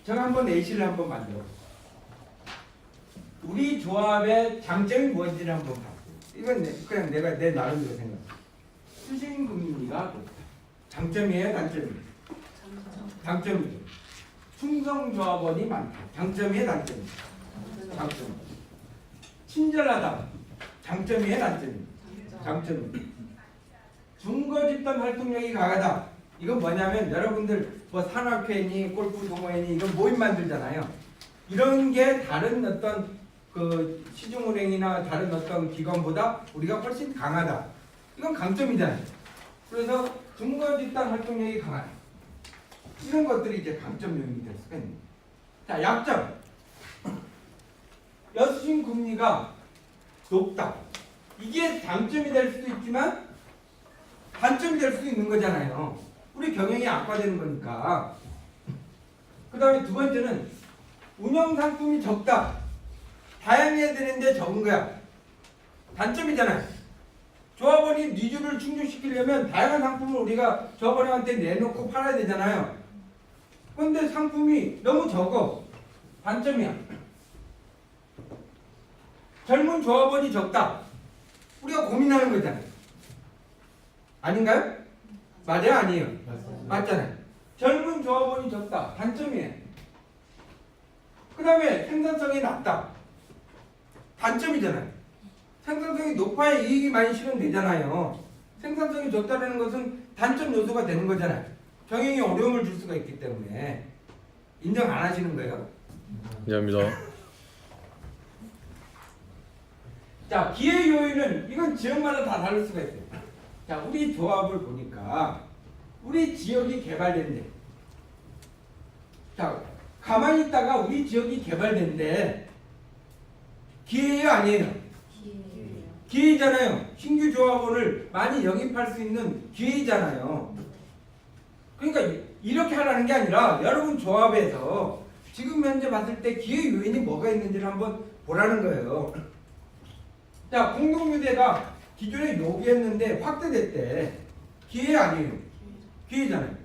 제가 한번 A씨를 한번 만들어. 우리 조합의 장점이 무엇인지를 한번 봤고, 이건 그냥 내가 내 나름대로 생각. 수신금리가 높다. 장점이에요, 단점이에요? 장점이죠. 충성조합원이 많다. 장점이에요, 단점이에요? 장점. 친절하다. 장점이에요, 단점이에요? 장점이에요. 중거집단 활동력이 강하다. 이건 뭐냐면 여러분들 뭐 산악회니 골프 동호회니 이런 모임 만들잖아요. 이런 게 다른 어떤 그 시중은행이나 다른 어떤 기관보다 우리가 훨씬 강하다. 이건 강점이잖아요. 그래서 중거집단 활동력이 강하다. 이런 것들이 이제 강점 요인이 될 수가 있는 거예요. 자, 약점. 여수신 금리가 높다. 이게 장점이 될 수도 있지만 단점이 될 수도 있는 거잖아요. 우리 경영이 악화되는 거니까. 그 다음에 두 번째는 운영 상품이 적다. 다양해야 되는데 적은 거야. 단점이잖아요. 조합원이 니즈를 충족시키려면 다양한 상품을 우리가 조합원한테 내놓고 팔아야 되잖아요. 그런데 상품이 너무 적어. 단점이야. 젊은 조합원이 적다. 우리가 고민하는 거잖아요. 아닌가요? 맞아요? 아니에요? 맞잖아요. 젊은 조합원이 적다. 단점이에요. 그 다음에 생산성이 낮다. 단점이잖아요. 생산성이 높아야 이익이 많이 실현되잖아요. 생산성이 적다는 것은 단점 요소가 되는 거잖아요. 경영에 어려움을 줄 수가 있기 때문에. 인정 안 하시는 거예요? 인정합니다. 자, 기회 요인은 이건 지역마다 다 다를 수가 있어요. 자, 우리 조합을 보니까 우리 지역이 개발된대. 자, 가만히 있다가 우리 지역이 개발된대. 기회예요, 아니에요? 기회잖아요. 신규 조합원을 많이 영입할 수 있는 기회잖아요. 그러니까 이렇게 하라는 게 아니라 여러분 조합에서 지금 현재 봤을 때 기회 요인이 뭐가 있는지를 한번 보라는 거예요. 자, 공동묘대가 기존에 요구했는데 확대됐대. 기회 아니에요? 기회잖아요.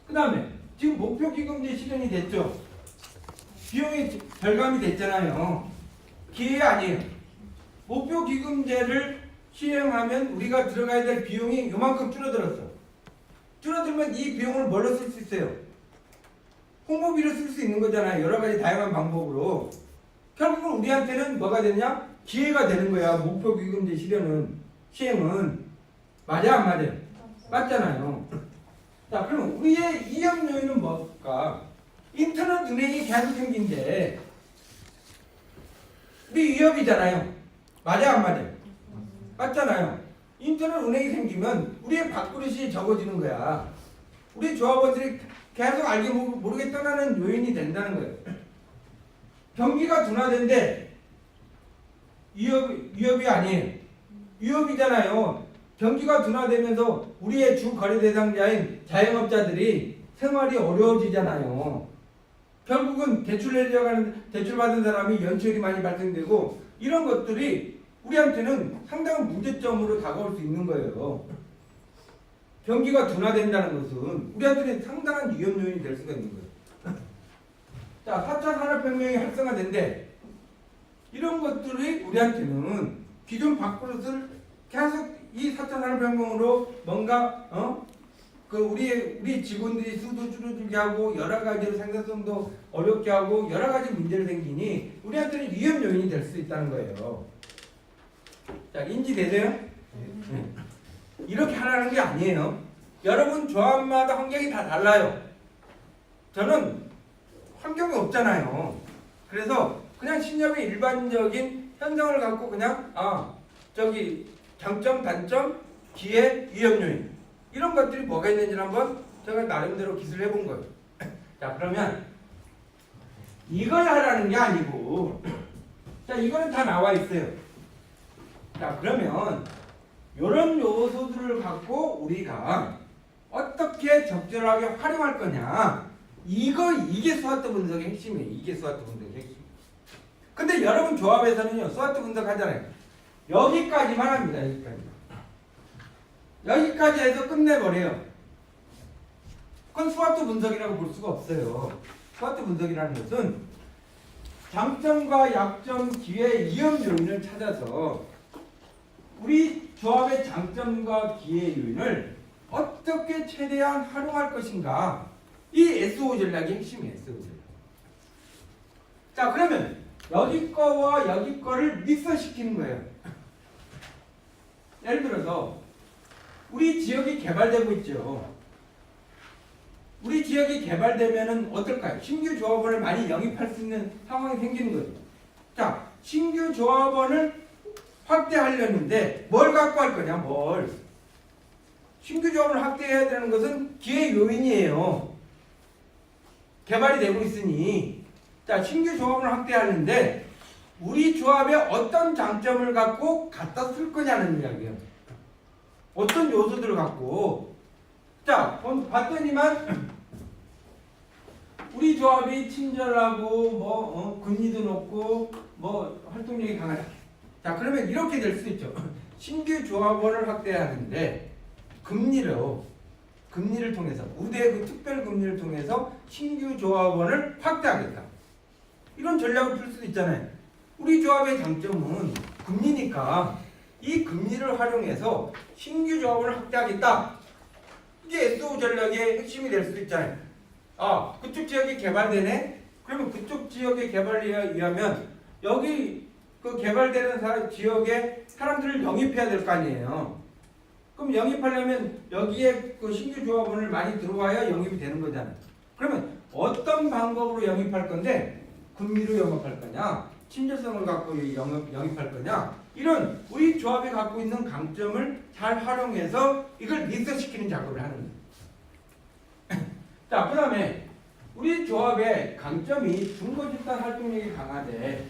그 다음에 지금 목표기금제 실현이 됐죠. 비용이 절감이 됐잖아요. 기회 아니에요? 목표기금제를 시행하면 우리가 들어가야 될 비용이 요만큼 줄어들었어. 줄어들면 이 비용을 뭘로 쓸 수 있어요? 홍보비로 쓸 수 있는 거잖아요. 여러 가지 다양한 방법으로. 결국은 우리한테는 뭐가 되냐? 기회가 되는 거야. 목표기금제 시행은. 맞아 안 맞아요? 맞잖아요. 자, 그럼 우리의 이업 요인은 뭘까? 인터넷 은행이 계속 생긴데 우리 위협이잖아요. 맞아 안 맞아요? 맞잖아요. 인터넷 은행이 생기면 우리의 밥그릇이 적어지는 거야. 우리 조합원들이 계속 알게 모르게 떠나는 요인이 된다는 거예요. 경기가 둔화된데 위협이 아니에요. 위협이잖아요. 경기가 둔화되면서 우리의 주 거래 대상자인 자영업자들이 생활이 어려워지잖아요. 결국은 대출 받은 사람이 연체율이 많이 발생되고 이런 것들이 우리한테는 상당한 문제점으로 다가올 수 있는 거예요. 경기가 둔화된다는 것은 우리한테는 상당한 위험 요인이 될 수가 있는 거예요. 자, 4차 산업혁명이 활성화된데 이런 것들이 우리한테는 기존 밥그릇을 계속 이 4차 산업혁명으로 뭔가 우리 직원들이 수도 줄어들게 하고 여러 가지로 생산성도 어렵게 하고 여러 가지 문제를 생기니 우리한테는 위험 요인이 될 수 있다는 거예요. 자, 인지되세요? 네. 이렇게 하라는 게 아니에요. 여러분 조합마다 환경이 다 달라요. 저는 환경이 없잖아요. 그래서 그냥 신협의 일반적인 현상을 갖고 그냥 장점, 단점, 기회, 위험 요인 이런 것들이 뭐가 있는지 한번 제가 나름대로 기술을 해본 거예요. 자, 그러면 이걸 하라는 게 아니고 자, 이거는 다 나와 있어요. 자, 그러면 이런 요소들을 갖고 우리가 어떻게 적절하게 활용할 거냐 이게 스와트 분석의 핵심이에요. 이게 스와트 분석의 핵심. 근데 여러분 조합에서는요 스와트 분석 하잖아요. 여기까지만 합니다. 여기까지 해서 끝내버려요. 그건 스와트 분석이라고 볼 수가 없어요. 스쿼트 분석이라는 것은 장점과 약점, 기회, 위험 요인을 찾아서 우리 조합의 장점과 기회 요인을 어떻게 최대한 활용할 것인가. 이 SO 전략이 핵심이에요. SO 전략. 자, 그러면 여기 거와 여기 거를 믹서시키는 거예요. 예를 들어서 우리 지역이 개발되고 있죠. 우리 지역이 개발되면은 어떨까요? 신규 조합원을 많이 영입할 수 있는 상황이 생기는 거죠. 자, 신규 조합원을 확대하려는데 뭘 갖고 할 거냐? 뭘? 신규 조합을 확대해야 되는 것은 기회 요인이에요. 개발이 되고 있으니. 자, 신규 조합을 확대하는데 우리 조합에 어떤 장점을 갖고 갖다 쓸 거냐는 이야기예요. 어떤 요소들을 갖고. 자, 봤더니만 우리 조합이 친절하고 금리도 높고 활동력이 강하다. 자, 그러면 이렇게 될 수 있죠. 신규 조합원을 확대하는데 금리를 통해서 우대 그 특별 금리를 통해서 신규 조합원을 확대하겠다. 이런 전략을 풀 수도 있잖아요. 우리 조합의 장점은 금리니까 이 금리를 활용해서 신규 조합원을 확대하겠다. 이게 SO 전략의 핵심이 될 수도 있잖아요. 아, 그쪽 지역이 개발되네? 그러면 그쪽 지역의 개발에 의하면 여기 그 개발되는 지역에 사람들을 영입해야 될 거 아니에요. 그럼 영입하려면 여기에 그 신규 조합원을 많이 들어와야 영입이 되는 거잖아요. 그러면 어떤 방법으로 영입할 건데 금리로 영입할 거냐? 친절성을 갖고 영입할 거냐? 이런 우리 조합이 갖고 있는 강점을 잘 활용해서 이걸 믹서시키는 작업을 하는 거예요. 자, 그 다음에 우리 조합의 강점이 중고집단 활동력이 강하대.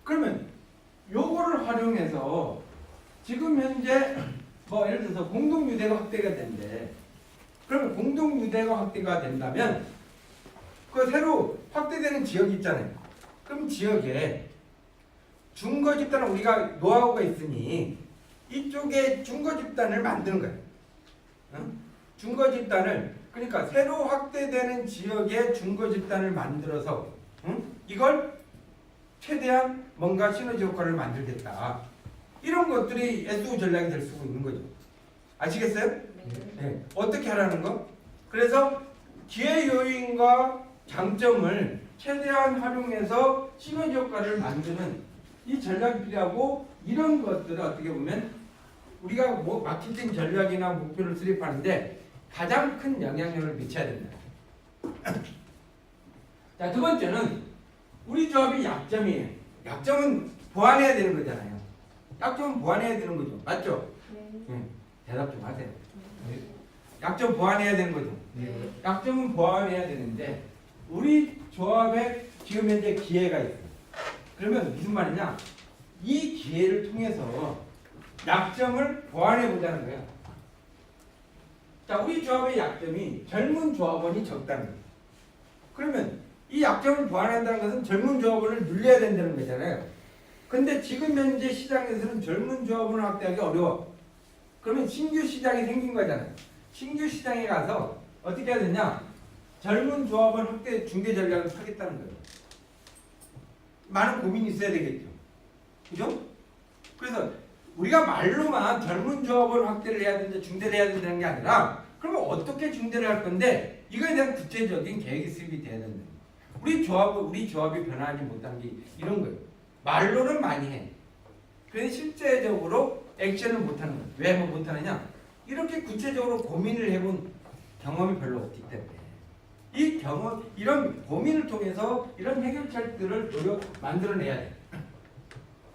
그러면 요거를 활용해서 지금 현재 예를 들어서 공동유대가 확대가 된대. 그러면 공동유대가 확대가 된다면 그 새로 확대되는 지역이 있잖아요. 그럼 지역에 중거집단은 우리가 노하우가 있으니 이쪽에 중거집단을 만드는 거예요. 중거집단을 그러니까 새로 확대되는 지역에 중거집단을 만들어서 이걸 최대한 뭔가 시너지 효과를 만들겠다. 이런 것들이 SO 전략이 될 수 있는 거죠. 아시겠어요? 네. 어떻게 하라는 거? 그래서 기회 요인과 장점을 최대한 활용해서 시너지 효과를 만드는 이 전략이 필요하고, 이런 것들을 어떻게 보면 우리가 마케팅 전략이나 목표를 수립하는데 가장 큰 영향력을 미쳐야 된다. 자, 두 번째는 우리 조합이 약점이에요. 약점은 보완해야 되는 거잖아요. 약점은 보완해야 되는 거죠. 맞죠? 네. 대답 좀 하세요. 약점 보완해야 되는 거죠. 약점은 보완해야 되는데 우리 조합에 지금 현재 기회가 있어요. 그러면 무슨 말이냐? 이 기회를 통해서 약점을 보완해 보자는 거예요. 자, 우리 조합의 약점이 젊은 조합원이 적다는 거예요. 그러면 이 약점을 보완한다는 것은 젊은 조합원을 늘려야 된다는 거잖아요. 근데 지금 현재 시장에서는 젊은 조합원을 확대하기 어려워. 그러면 신규 시장이 생긴 거잖아요. 신규 시장에 가서 어떻게 해야 되냐? 젊은 조합원 확대 중개 전략을 하겠다는 거예요. 많은 고민이 있어야 되겠죠. 그죠? 그래서 우리가 말로만 젊은 조합원 확대를 해야 된다, 중대를 해야 된다는 게 아니라, 그러면 어떻게 중대를 할 건데 이거에 대한 구체적인 계획이 수립이 돼야 된다. 우리 조합이 변하지 못한 게 이런 거예요. 말로는 많이 해. 그런데 실제적으로 액션을 못하는 거예요. 왜 못하느냐? 이렇게 구체적으로 고민을 해본 경험이 별로 없기 때문에. 이 경험, 이런 고민을 통해서 이런 해결책들을 만들어내야 돼.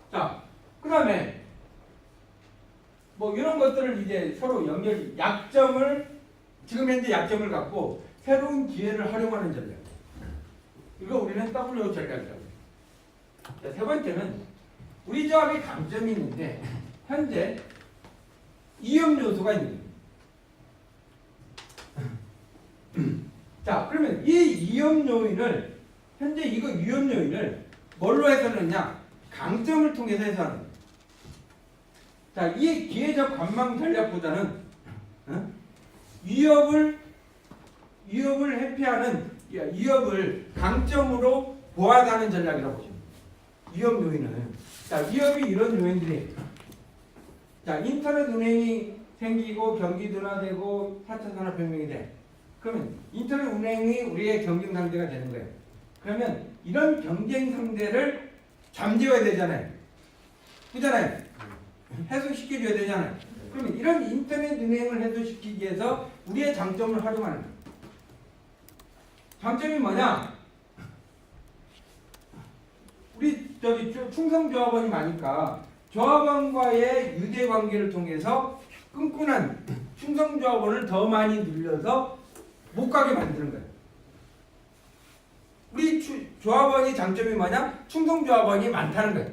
자, 그 다음에 이런 것들을 이제 서로 지금 현재 약점을 갖고 새로운 기회를 활용하는 전략. 이거 우리는 W 전략이라고 해요. 자, 세 번째는 우리 조합의 강점이 있는데 현재 위험 요소가 있는 거예요. 자, 그러면 이 위험 요인을 뭘로 해서느냐? 강점을 통해서 해서하는 거예요. 자, 이 기회적 관망 전략보다는 위협을 회피하는 위협을 강점으로 보완하는 전략이라고 보시면 돼요. 위협 요인은 자 위협이 이런 요인들이 자 인터넷 운행이 생기고 경기 둔화되고 4차 산업혁명이 돼. 그러면 인터넷 운행이 우리의 경쟁 상대가 되는 거예요. 그러면 이런 경쟁 상대를 잠재워야 되잖아요. 그잖아요. 해소시켜줘야 되잖아요. 그러면 이런 인터넷 운행을 해소시키기 위해서 우리의 장점을 활용하는 거예요. 장점이 뭐냐? 우리 저기 충성조합원이 많으니까 조합원과의 유대 관계를 통해서 끈끈한 충성조합원을 더 많이 늘려서 못 가게 만드는 거예요. 우리 조합원이 장점이 뭐냐? 충성조합원이 많다는 거예요.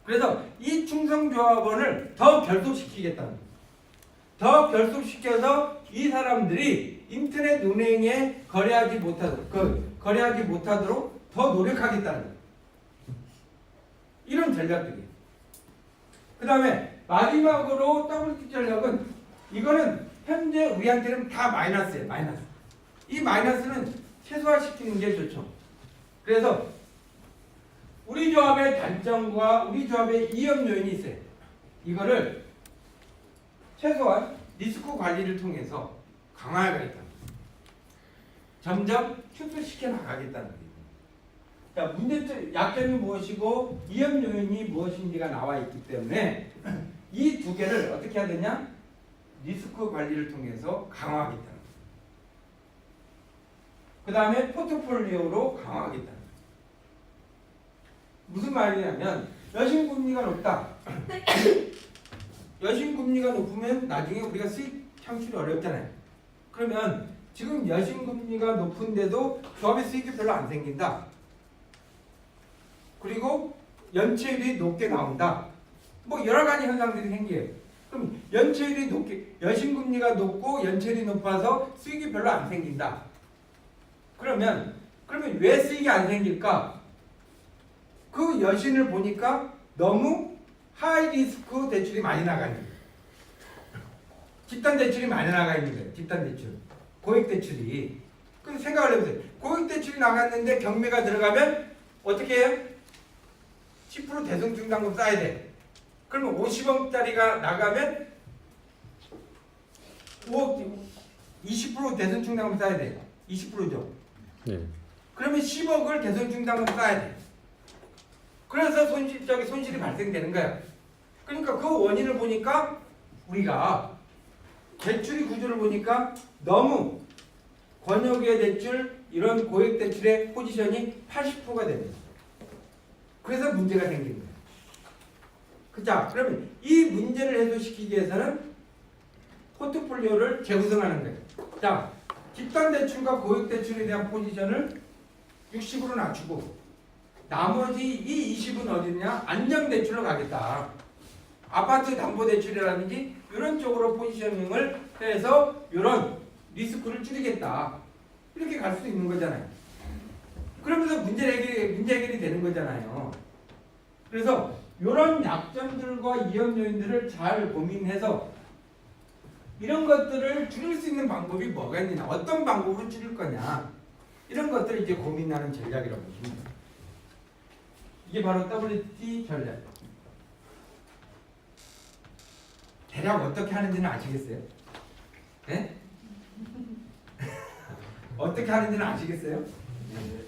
그래서 이 충성조합원을 더 결속시키겠다는 거예요. 더 결속시켜서 이 사람들이 인터넷 운행에 거래하지 못하도록 더 노력하겠다는 거예요. 이런 전략들이에요. 그 다음에 마지막으로 WT 전략은 이거는 현재 우리한테는 다 마이너스예요. 마이너스. 이 마이너스는 최소화시키는 게 좋죠. 그래서 우리 조합의 단점과 우리 조합의 위험 요인이 있어요. 이거를 최소한 리스크 관리를 통해서 강화하겠다. 점점 축소시켜 나가겠다는 거예요. 자, 문제점, 약점이 무엇이고 위험 요인이 무엇인지가 나와 있기 때문에 이 두 개를 어떻게 해야 되냐? 리스크 관리를 통해서 강화하겠다는 거예요. 그 다음에 포트폴리오로 강화하겠다는 거예요. 무슨 말이냐면 여신금리가 높다. 여신금리가 높으면 나중에 우리가 수익 창출이 어렵잖아요. 그러면 지금 여신금리가 높은데도 조합의 수익이 별로 안 생긴다. 그리고 연체율이 높게 나온다. 뭐 여러 가지 현상들이 생겨요. 그럼 연체율이 높게 여신금리가 높고 연체율이 높아서 수익이 별로 안 생긴다. 그러면 왜 수익이 안 생길까? 그 여신을 보니까 너무 하이 리스크 대출이 많이 나가 있는 거예요. 집단 대출이 많이 나가 있는 거예요. 집단 대출, 고액 대출이. 그럼 생각을 해보세요. 고액 대출이 나갔는데 경매가 들어가면 어떻게 해요? 10% 대성중당금 쌓아야 돼. 그러면 50억짜리가 나가면 5억, 20% 대성중당금 쌓아야 돼. 20%죠. 네. 그러면 10억을 대성중당금 쌓아야 돼. 그래서 손실이 발생되는 거야. 그러니까 그 원인을 보니까 우리가 대출의 구조를 보니까 너무 권역의 대출, 이런 고액 대출의 포지션이 80%가 됩니다. 그래서 문제가 생기는 거예요. 자, 그러면 이 문제를 해소시키기 위해서는 포트폴리오를 재구성하는 거예요. 자, 집단 대출과 고액 대출에 대한 포지션을 60으로 낮추고 나머지 이 20은 어디냐? 안정대출로 가겠다. 아파트 담보대출이라든지 이런 쪽으로 포지셔닝을 해서 이런 리스크를 줄이겠다. 이렇게 갈 수 있는 거잖아요. 그러면서 문제 해결이 되는 거잖아요. 그래서 이런 약점들과 위험 요인들을 잘 고민해서 이런 것들을 줄일 수 있는 방법이 뭐가 있느냐, 어떤 방법으로 줄일 거냐, 이런 것들을 이제 고민하는 전략이라고 보시면 됩니다. 이게 바로 WT 전략. 대략 어떻게 하는지는 아시겠어요? 네? 어떻게 하는지는 아시겠어요? 네.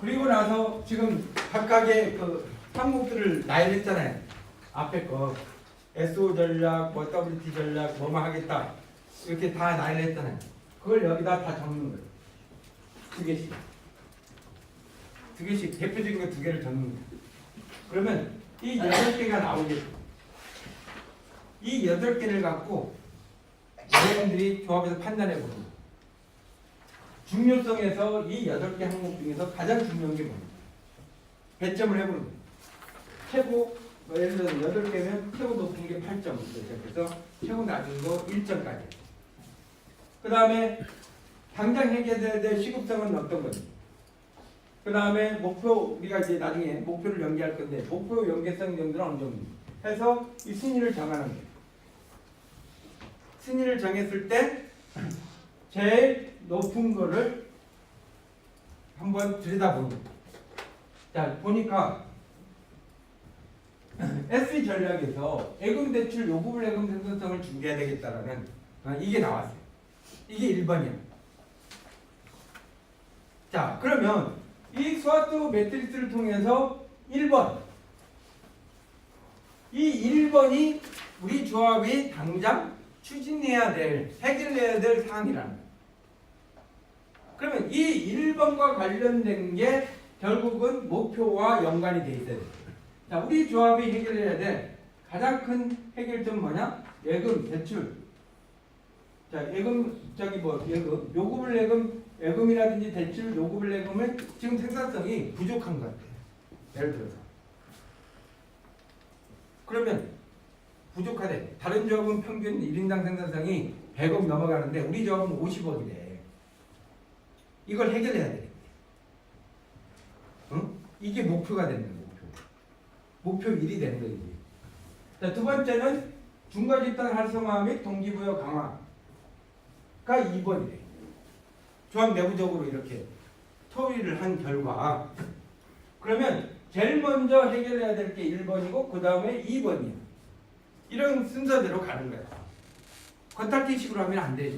그리고 나서 지금 각각의 그 항목들을 나열했잖아요. 앞에 거 SO 전략, 뭐 WT 전략, 뭐만 하겠다 이렇게 다 나열했잖아요. 그걸 여기다 다 적는 거예요. 두 개씩 대표적인 거 두 개를 적는 거예요. 그러면 이 8개가 나오겠죠. 이 8개를 갖고 여러분들이 조합에서 판단해 보는 거예요. 중요성에서 이 8개 항목 중에서 가장 중요한 게 뭡니까? 배점을 해보는 거예요. 최고, 예를 들어서 8개면 최고 높은 게 8점. 그래서 최고 낮은 거 1점까지. 그 다음에 당장 해결해야 될 시급성은 어떤 거죠? 그 다음에 목표, 우리가 이제 나중에 목표를 연계할 건데, 목표 연계성 정도는 어느 정도 해서 이 순위를 정하는 거예요. 순위를 정했을 때 제일 높은 거를 한번 들여다보는 거예요. 자, 보니까 SE 전략에서 예금 대출 요구불 예금 생산성을 준비해야 되겠다라는 이게 나왔어요. 이게 1번이에요. 자, 그러면 이 스와트 매트리스를 통해서 1번, 이 1번이 우리 조합이 당장 추진해야 될, 해결해야 될 사항이라는 거예요. 그러면 이 1번과 관련된 게 결국은 목표와 연관이 돼 있어야 돼요. 자, 우리 조합이 해결해야 될 가장 큰 해결점 뭐냐? 예금, 대출. 자, 예금, 예금, 요구불 예금, 예금이라든지 대출, 요구불 예금은 지금 생산성이 부족한 것 같아요. 예를 들어서. 그러면 부족하대. 다른 조합은 평균 1인당 생산성이 100억 넘어가는데 우리 조합은 50억이래. 이걸 해결해야 되겠네. 응? 이게 목표가 되는 거예요. 목표 1이 되는 거예요. 자, 두 번째는 중과집단 활성화 및 동기부여 강화가 2번이래. 조합 내부적으로 이렇게 토의를 한 결과, 그러면 제일 먼저 해결해야 될 게 1번이고 그 다음에 2번이에요. 이런 순서대로 가는 거야. 겉핥기식으로 하면 안 되죠.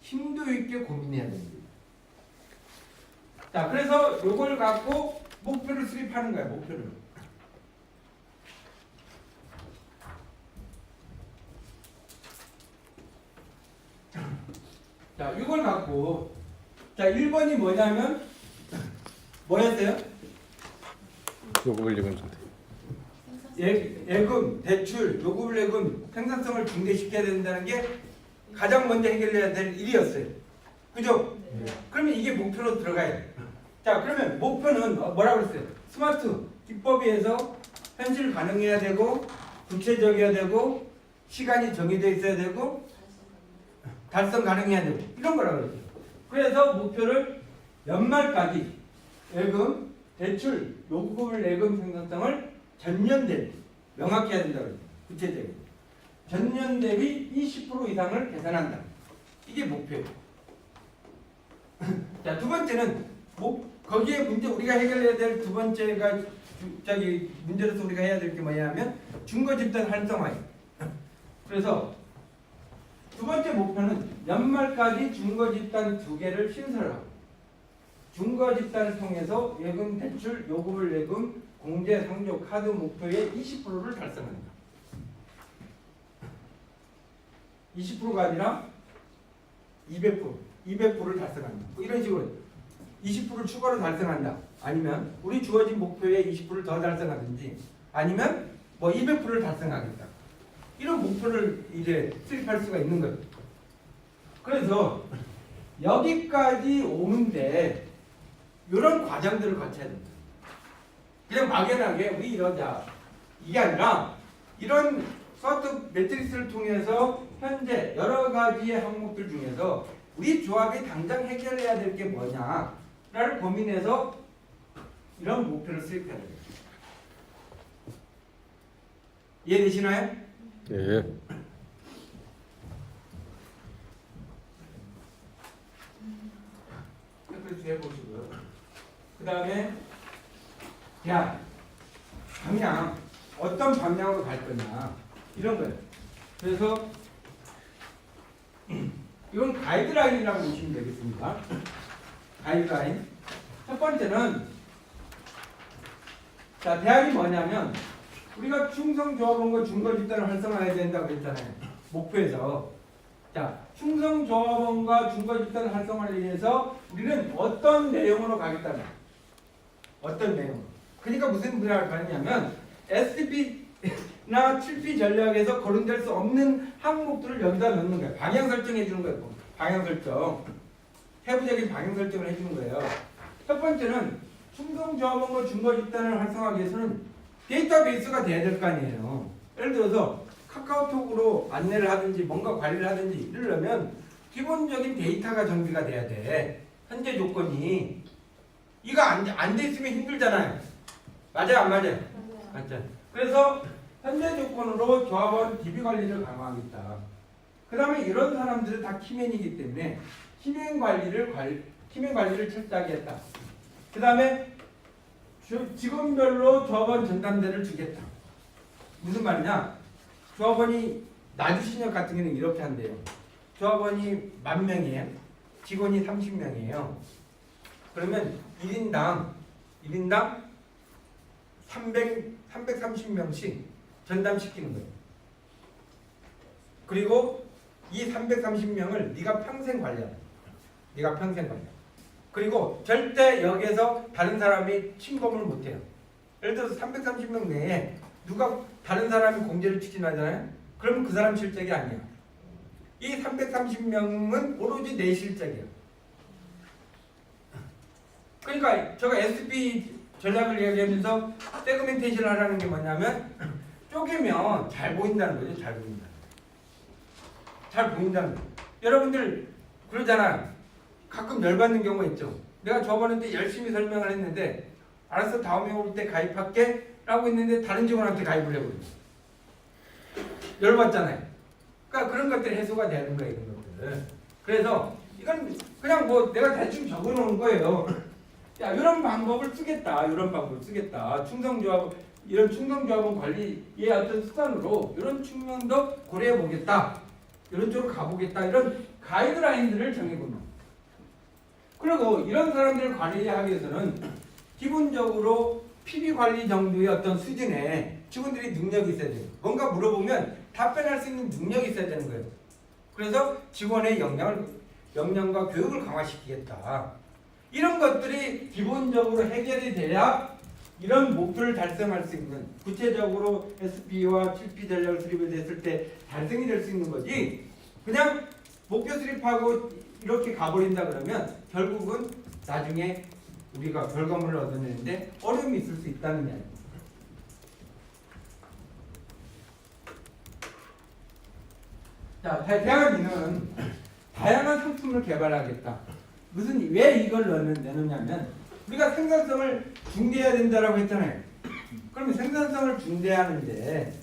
심도 있게 고민해야 되는 거예요. 자, 그래서 요걸 갖고 목표를 수립하는 거야. 목표를. 자, 이걸 갖고, 자, 1번이 뭐냐면 뭐였어요? 요구불 예금 상태. 예금, 대출, 요구불 예금 생산성을 증대시켜야 된다는 게 가장 먼저 해결해야 될 일이었어요. 그죠? 네. 그러면 이게 목표로 들어가야 돼. 자, 그러면 목표는 뭐라고 그랬어요? 스마트 기법에서 현실 가능해야 되고, 구체적이어야 되고, 시간이 정해져 있어야 되고, 달성 가능해야 되고, 이런 거라고 그랬어요. 그래서 목표를 연말까지 예금, 대출, 요구불 예금 생산성을 전년 대비 명확히 해야 된다고 그랬어요. 구체적으로. 전년 대비 20% 이상을 계산한다. 이게 목표예요. 자, 두 번째는 거기에 문제, 우리가 해결해야 될 두 번째가 문제로서 우리가 해야 될 게 뭐냐면 중거 집단 활성화예요. 그래서 두 번째 목표는 연말까지 중거 집단 2개를 신설하고 중거 집단을 통해서 예금, 대출, 요구불 예금, 공제, 상조, 카드 목표의 20%를 달성한다. 20%가 아니라 200%를 달성한다. 뭐 이런 식으로 20%를 추가로 달성한다. 아니면 우리 주어진 목표의 20%를 더 달성하든지, 아니면 뭐 200%를 달성하겠다. 이런 목표를 이제 수립할 수가 있는 거예요. 그래서 여기까지 오는데 이런 과정들을 거쳐야 됩니다. 그냥 막연하게 우리 이러자 이게 아니라 이런 스와트 매트리스를 통해서 현재 여러 가지의 항목들 중에서 우리 조합이 당장 해결해야 될 게 뭐냐를 고민해서 이런 목표를 수립해야 됩니다. 이해되시나요? 예. 그렇게 해보시고요. 그 다음에 그냥 어떤 방향으로 갈 거냐 이런 거예요. 그래서 이건 가이드라인이라고 보시면 되겠습니다. 가이드라인. 첫 번째는 대안이 뭐냐면 우리가 충성조합원과 중거집단을 활성화해야 된다고 그랬잖아요. 목표에서. 자, 충성조합원과 중거집단 활성화를 위해서 우리는 어떤 내용으로 가겠다는 어떤 내용. 그러니까 무슨 분야를 가느냐면 SP나 7P 전략에서 거론될 수 없는 항목들을 여기다 넣는 거예요. 방향 설정해 주는 거예요. 방향 설정. 세부적인 방향 설정을 해주는 거예요. 첫 번째는 충성조합원과 중거집단을 활성화하기 위해서는 데이터베이스가 돼야 될 거 아니에요. 예를 들어서 카카오톡으로 안내를 하든지 뭔가 관리를 하든지 이러려면 기본적인 데이터가 정비가 돼야 돼. 현재 조건이. 이거 안 돼 있으면 힘들잖아요. 맞아요, 안 맞아요? 맞죠. 그래서 현재 조건으로 조합원 DB 관리를 강화하겠다. 그 다음에 이런 사람들은 다 키맨이기 때문에 키맨 관리를 철저하게 했다. 그 다음에 직원별로 조합원 전담대를 주겠다. 무슨 말이냐? 조합원이 나주신협 같은 경우는 이렇게 한대요. 조합원이 10,000명이에요. 직원이 30명이에요. 그러면 1인당 330명씩 전담시키는 거예요. 그리고 이 330명을 네가 평생 관리하라. 네가 평생 관리하라. 그리고 절대 여기에서 다른 사람이 침범을 못해요. 예를 들어서 330명 내에 누가 다른 사람이 공제를 추진하잖아요. 그러면 그 사람 실적이 아니야. 이 330명은 오로지 내 실적이야. 그러니까 제가 SB 전략을 이야기하면서 세그멘테이션을 하라는 게 뭐냐면 쪼개면 잘 보인다는 거죠. 잘 보인다. 잘 보인다는 거예요. 여러분들 그러잖아요. 가끔 열받는 경우가 있죠. 내가 저번에 열심히 설명을 했는데 알았어 다음에 올 때 가입할게 라고 했는데 다른 직원한테 가입을 해버려요. 열받잖아요. 그러니까 그런 것들이 해소가 되는 거예요. 이런 것들. 그래서 이건 그냥 뭐 내가 대충 적어놓은 거예요. 야, 이런 방법을 쓰겠다. 이런 방법을 쓰겠다. 이런 충성조합원 관리의 어떤 수단으로 이런 측면도 고려해 보겠다. 이런 쪽으로 가보겠다. 이런 가이드라인들을 정해봅니다. 그리고 이런 사람들을 관리하기 위해서는 기본적으로 PB 관리 정도의 어떤 수준의 직원들이 능력이 있어야 돼요. 뭔가 물어보면 답변할 수 있는 능력이 있어야 되는 거예요. 그래서 직원의 역량과 교육을 강화시키겠다. 이런 것들이 기본적으로 해결이 돼야 이런 목표를 달성할 수 있는 구체적으로 SP와 7P 전략을 수립했을 때 달성이 될 수 있는 거지 그냥 목표 수립하고 이렇게 가버린다 그러면 결국은 나중에 우리가 결과물을 얻어내는데 어려움이 있을 수 있다는 이야기. 자, 대학은 다양한 상품을 개발하겠다. 왜 이걸 내놓냐면 우리가 생산성을 중대해야 된다라고 했잖아요. 그러면 생산성을 중대하는데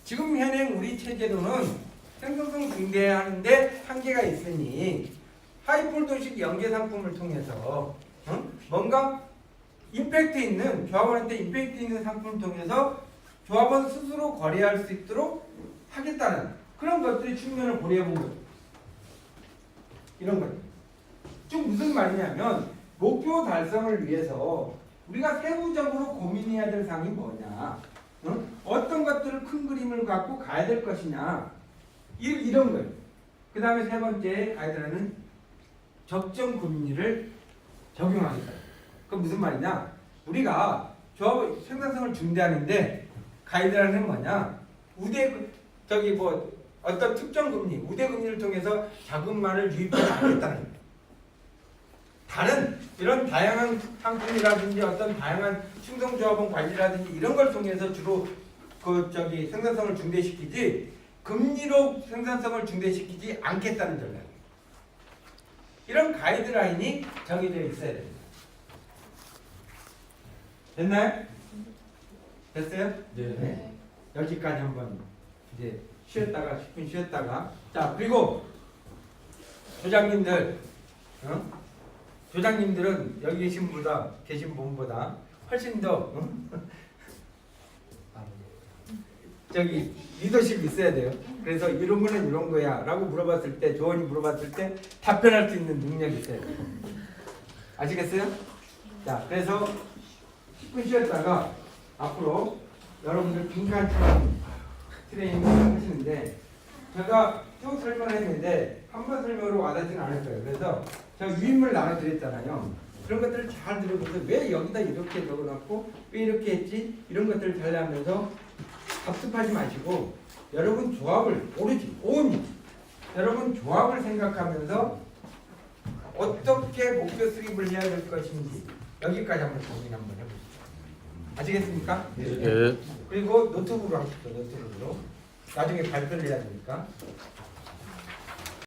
지금 현행 우리 체제로는 생산성 중대하는데 한계가 있으니 하이폴도식 연계 상품을 통해서 뭔가 임팩트 있는 조합원한테 임팩트 있는 상품을 통해서 조합원 스스로 거래할 수 있도록 하겠다는 그런 것들이 측면을 고려해본 거예요. 이런 거예요. 즉 무슨 말이냐면 목표 달성을 위해서 우리가 세부적으로 고민해야 될 사항이 뭐냐, 어떤 것들을 큰 그림을 갖고 가야 될 것이냐, 이런 거예요. 그 다음에 세 번째 가이드라인은 적정 금리를 적용하겠다. 그럼 무슨 말이냐? 우리가 조합 생산성을 중대하는데 가이드라인은 뭐냐? 어떤 특정 금리, 우대 금리를 통해서 자금만을 유입하지 않겠다는 거예요. 다른 이런 다양한 상품이라든지 어떤 다양한 충성조합원 관리라든지 이런 걸 통해서 주로 생산성을 중대시키지 금리로 생산성을 중대시키지 않겠다는 전략이에요. 이런 가이드라인이 정해져 있어야 됩니다. 됐나요? 됐어요? 네. 여기까지 한번 이제 쉬었다가 10분 쉬었다가 자 그리고 조장님들 조장님들은 여기 계신 분보다 훨씬 더 리더십이 있어야 돼요. 그래서 이런 거는 이런 거야 라고 물어봤을 때 조언이 물어봤을 때 답변할 수 있는 능력이 있어야 돼요. 아시겠어요? 자 그래서 10분 쉬었다가 앞으로 여러분들 빈칸 트레이닝을 하시는데 제가 쭉 설명을 했는데 한 번 설명으로 와닿지는 않을 거예요. 그래서 제가 유인물 나눠드렸잖아요. 그런 것들을 잘 들어보세요. 왜 여기다 이렇게 적어놨고 왜 이렇게 했지? 이런 것들을 잘 하면서 답습하지 마시고 여러분 조합을 여러분 조합을 생각하면서 어떻게 목표 수립을 해야 될 것인지 여기까지 한번 고민 한번 해보시죠. 아시겠습니까? 네. 그리고 노트북으로 하십시오. 노트북으로 나중에 발표를 해야 되니까.